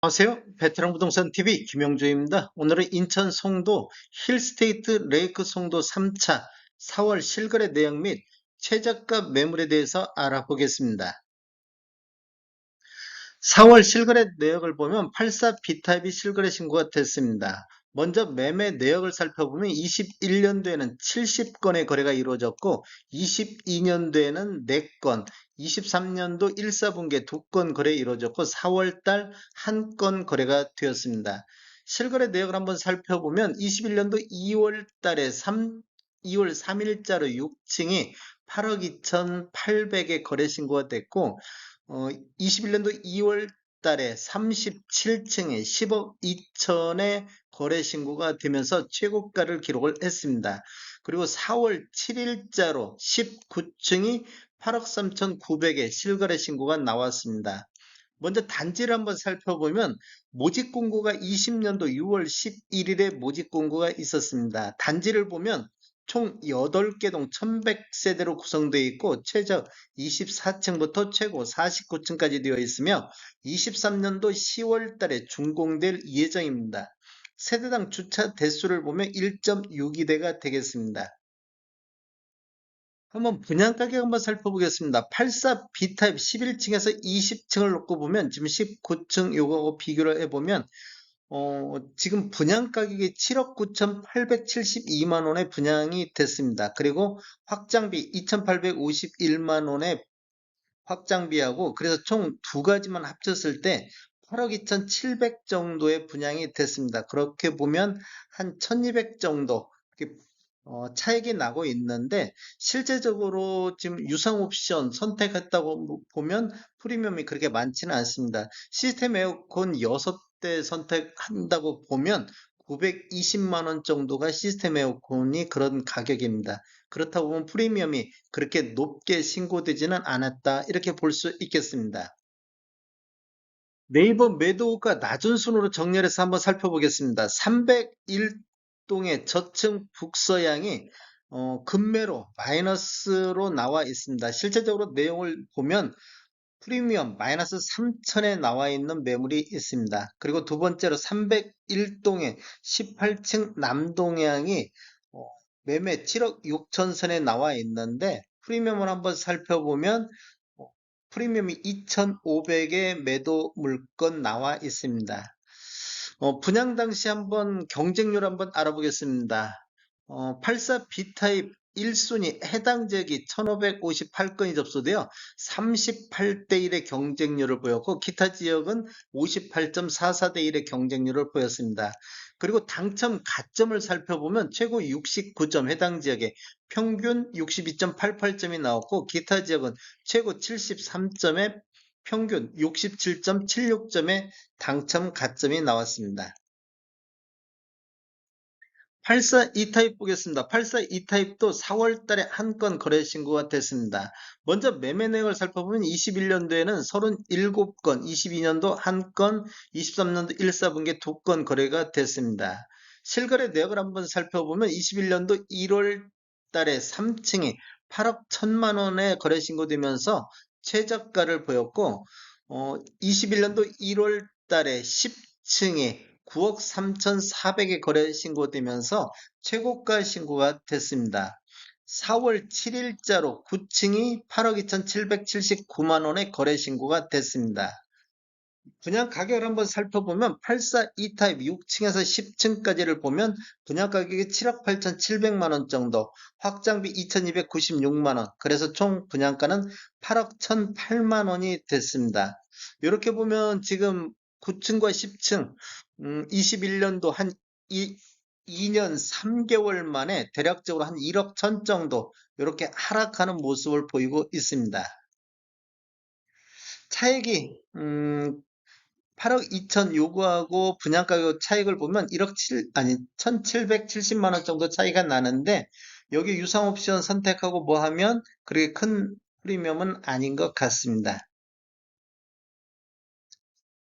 안녕하세요. 베테랑 부동산 TV 김영주입니다. 오늘은 인천 송도 힐스테이트 레이크 송도 3차 4월 실거래 내역 및 최저가 매물에 대해서 알아보겠습니다. 4월 실거래 내역을 보면 84 B타입이 실거래 신고가 됐습니다. 먼저 매매 내역을 살펴보면 21년도에는 70건의 거래가 이루어졌고 22년도에는 4건, 23년도 1사분기에 2건 거래 이루어졌고 4월달 1건 거래가 되었습니다. 실거래 내역을 한번 살펴보면 21년도 2월달에 2월 3일자로 6층이 8억 2,800에 거래 신고가 됐고 21년도 2월 달에 37층에 10억 2천에 거래 신고가 되면서 최고가를 기록을 했습니다. 그리고 4월 7일자로 19층이 8억 3,900에 실거래 신고가 나왔습니다. 먼저 단지를 한번 살펴보면 모집 공고가 20년도 6월 11일에 모집 공고가 있었습니다. 단지를 보면 총 8개 동 1100세대로 구성되어 있고 최저 24층부터 최고 49층까지 되어 있으며 23년도 10월 달에 준공될 예정입니다. 세대당 주차 대수를 보면 1.62대가 되겠습니다. 한번 분양가격 한번 살펴보겠습니다. 84 B타입 11층에서 20층을 놓고 보면 지금 19층 요거하고 비교를 해보면 지금 분양가격이 7억 9,872만 원에 분양이 됐습니다. 그리고 확장비 2,851만 원에 확장비하고 그래서 총 두 가지만 합쳤을 때 8억 2,700 정도의 분양이 됐습니다. 그렇게 보면 한 1,200 정도 차익이 나고 있는데 실제적으로 지금 유상 옵션 선택했다고 보면 프리미엄이 그렇게 많지는 않습니다. 시스템 에어컨 6대 선택한다고 보면 920만 원 정도가 시스템 에어컨이 그런 가격입니다. 그렇다고 보면 프리미엄이 그렇게 높게 신고되지는 않았다 이렇게 볼 수 있겠습니다. 네이버 매도가 낮은 순으로 정렬해서 한번 살펴보겠습니다. 301동의 저층 북서양이 급매로 마이너스로 나와 있습니다. 실제적으로 내용을 보면 프리미엄 마이너스 3천에 나와 있는 매물이 있습니다. 그리고 두 번째로 301동의 18층 남동향이 어, 매매 7억 6천 선에 나와 있는데 프리미엄을 한번 살펴보면 어, 프리미엄이 2,500에 매도 물건 나와 있습니다. 분양 당시 한번 경쟁률 한번 알아보겠습니다. 84 B타입 1순위 해당 지역이 1558건이 접수되어 38대 1의 경쟁률을 보였고 기타 지역은 58.44대 1의 경쟁률을 보였습니다. 그리고 당첨 가점을 살펴보면 최고 69점 해당 지역에 평균 62.88점이 나왔고 기타 지역은 최고 73점에 평균 67.76점의 당첨 가점이 나왔습니다. 84 E타입 보겠습니다. 84 E타입도 4월 달에 한 건 거래 신고가 됐습니다. 먼저 매매 내역을 살펴보면 21년도에는 37건, 22년도 한 건, 23년도 1사분기에 2건 거래가 됐습니다. 실거래 내역을 한번 살펴보면 21년도 1월 달에 3층이 8억 1천만 원에 거래 신고되면서 최저가를 보였고 21년도 1월 달에 10층이 9억 3,400에 거래 신고되면서 최고가 신고가 됐습니다. 4월 7일자로 9층이 8억 2,779만 원에 거래 신고가 됐습니다. 분양 가격을 한번 살펴보면 84 E타입 6층에서 10층까지를 보면 분양 가격이 7억 8,700만 원 정도, 확장비 2,296만 원, 그래서 총 분양가는 8억 1,008만 원이 됐습니다. 이렇게 보면 지금 9층과 10층 21년도 한 2년 3개월 만에 대략적으로 한 1억 천 정도 이렇게 하락하는 모습을 보이고 있습니다. 차익이 8억 2천 요구하고 분양가격 차익을 보면 1억 7 아니 1,770만 원 정도 차이가 나는데 여기 유상 옵션 선택하고 뭐 하면 그렇게 큰 프리미엄은 아닌 것 같습니다.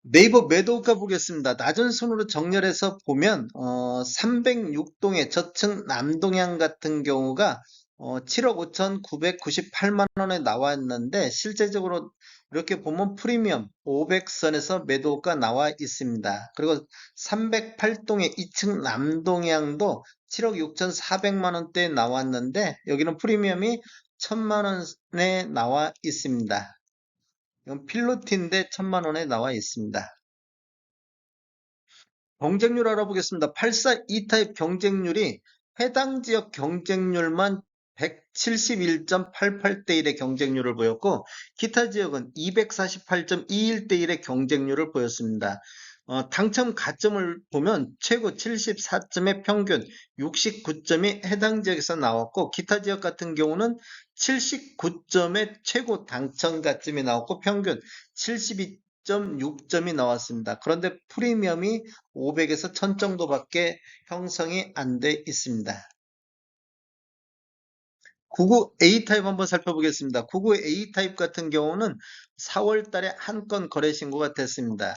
네이버 매도가 보겠습니다. 낮은 순으로 정렬해서 보면 306동의 저층 남동향 같은 경우가 7억 5,998만 원에 나왔는데 실제적으로 이렇게 보면 프리미엄 500선에서 매도가 나와 있습니다. 그리고 308동의 2층 남동향도 7억 6,400만 원대에 나왔는데 여기는 프리미엄이 1,000만 원에 나와 있습니다. 이건 필로티인데 1,000만 원에 나와 있습니다. 경쟁률 알아보겠습니다. 84 E타입 경쟁률이 해당 지역 경쟁률만 171.88대 1의 경쟁률을 보였고 기타 지역은 248.21대 1의 경쟁률을 보였습니다. 당첨 가점을 보면 최고 74점의 평균 69점이 해당 지역에서 나왔고 기타 지역 같은 경우는 79점의 최고 당첨 가점이 나왔고 평균 72.6점이 나왔습니다. 그런데 프리미엄이 500에서 1000 정도밖에 형성이 안 돼 있습니다. 99 A타입 한번 살펴보겠습니다. 99 A타입 같은 경우는 4월 달에 한 건 거래 신고가 됐습니다.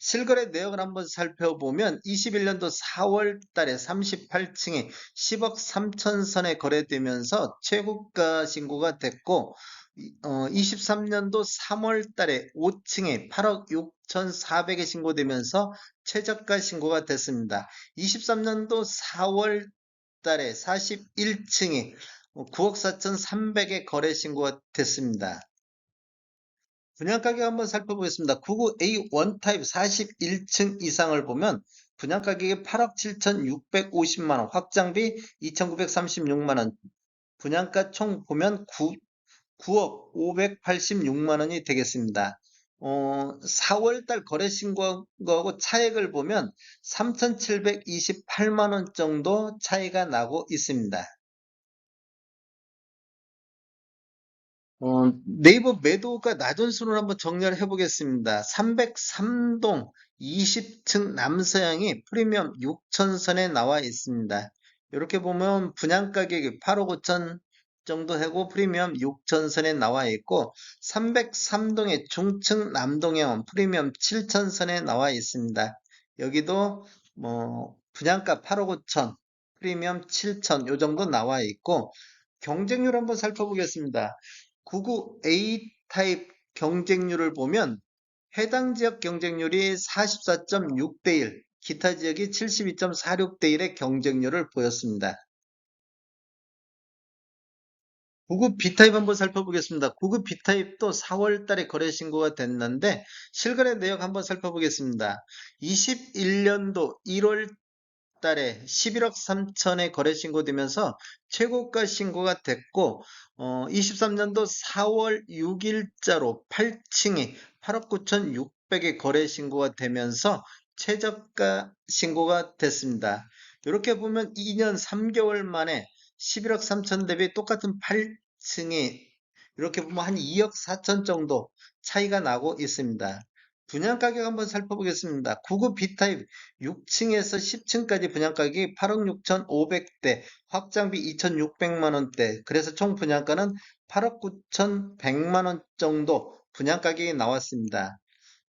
실거래 내역을 한번 살펴보면 21년도 4월 달에 38층에 10억 3천 선에 거래되면서 최고가 신고가 됐고 23년도 3월 달에 5층에 8억 6,400에 신고되면서 최저가 신고가 됐습니다. 23년도 4월 달에 41층에 9억 4,300에 거래 신고가 됐습니다. 분양가격 한번 살펴보겠습니다. 99A 원타입 41층 이상을 보면 분양가격이 8억 7,650만원, 확장비 2,936만원, 분양가 총 보면 9억 586만원이 되겠습니다. 4월달 거래 신고하고 차액을 보면 3,728만원 정도 차이가 나고 있습니다. 네이버 매도가 낮은 순으로 한번 정리를 해보겠습니다. 303동 20층 남서향이 프리미엄 6천선에 나와 있습니다. 이렇게 보면 분양가격이 8억 5천 정도 되고 프리미엄 6천선에 나와 있고 303동의 중층 남동향은 프리미엄 7천선에 나와 있습니다. 여기도 분양가 8억 5천, 프리미엄 7천 요 정도 나와 있고 경쟁률 한번 살펴보겠습니다. 99A 타입 경쟁률을 보면 해당 지역 경쟁률이 44.6대 1, 기타 지역이 72.46대 1의 경쟁률을 보였습니다. 99 B타입 한번 살펴보겠습니다. 99 B타입도 4월 달에 거래 신고가 됐는데 실거래 내역 한번 살펴보겠습니다. 21년도 1월 달에 11억 3천에 거래 신고되면서 최고가 신고가 됐고 23년도 4월 6일자로 8층이 8억 9,600에 거래 신고가 되면서 최저가 신고가 됐습니다. 이렇게 보면 2년 3개월 만에 11억 3천 대비 똑같은 8층이 이렇게 보면 한 2억 4천 정도 차이가 나고 있습니다. 분양 가격 한번 살펴보겠습니다. 99 B타입 6층에서 10층까지 분양가격이 8억 6,500대, 확장비 2,600만 원대, 그래서 총 분양가는 8억 9,100만 원 정도 분양가격이 나왔습니다.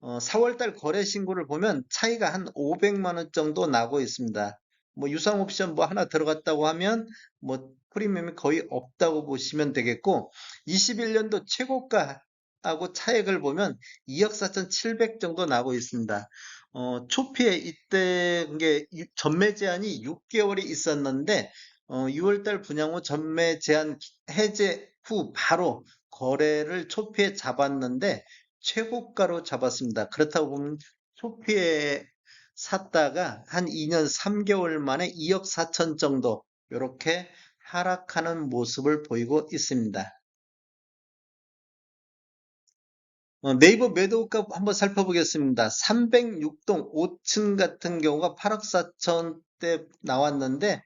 4월달 거래 신고를 보면 차이가 한 500만 원 정도 나고 있습니다. 뭐 유상 옵션 뭐 하나 들어갔다고 하면 뭐 프리미엄이 거의 없다고 보시면 되겠고 21년도 최고가하고 차액을 보면 2억 4,700 정도 나고 있습니다. 초피에 이때 이게 전매 제한이 6개월이 있었는데 6월달 분양 후 전매 제한 해제 후 바로 거래를 초피에 잡았는데 최고가로 잡았습니다. 그렇다고 보면 초피에 샀다가 한 2년 3개월 만에 2억 4천 정도 이렇게 하락하는 모습을 보이고 있습니다. 네이버 매도가 한번 살펴보겠습니다. 306동 5층 같은 경우가 8억 4천대 나왔는데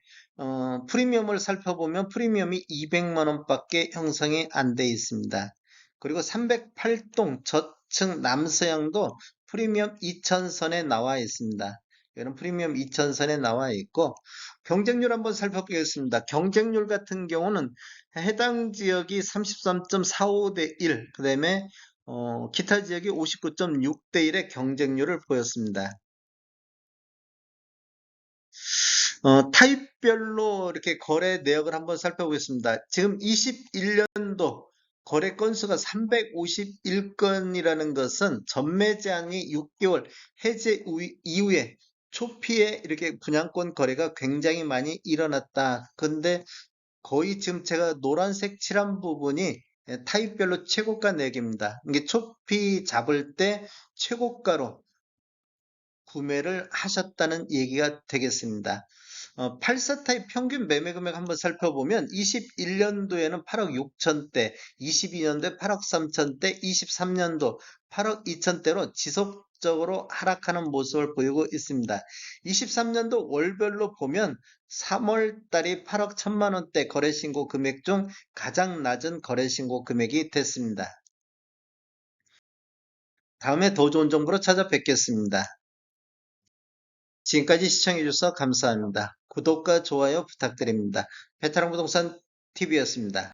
프리미엄을 살펴보면 프리미엄이 200만 원밖에 형성이 안 돼 있습니다. 그리고 308동 저층 남서향도 프리미엄 2000선에 나와 있습니다. 이런 프리미엄 2000선에 나와 있고 경쟁률 한번 살펴보겠습니다. 경쟁률 같은 경우는 해당 지역이 33.45대 1, 그 다음에 기타 지역이 59.6대 1의 경쟁률을 보였습니다. 타입별로 이렇게 거래 내역을 한번 살펴보겠습니다. 지금 21년도 거래 건수가 351건이라는 것은 전매 제한이 6개월 해제 이후에 초피에 이렇게 분양권 거래가 굉장히 많이 일어났다. 근데 거의 지금 제가 노란색 칠한 부분이 타입별로 최고가 내기입니다. 이게 초피 잡을 때 최고가로 구매를 하셨다는 얘기가 되겠습니다. 84 타입 평균 매매 금액 한번 살펴보면 21년도에는 8억 6천대, 22년도에 8억 3천대, 23년도 8억 2천대로 지속적으로 하락하는 모습을 보이고 있습니다. 23년도 월별로 보면 3월 달이 8억 1천만 원대 거래 신고 금액 중 가장 낮은 거래 신고 금액이 됐습니다. 다음에 더 좋은 정보로 찾아뵙겠습니다. 지금까지 시청해주셔서 감사합니다. 구독과 좋아요 부탁드립니다. 베테랑 부동산 TV였습니다.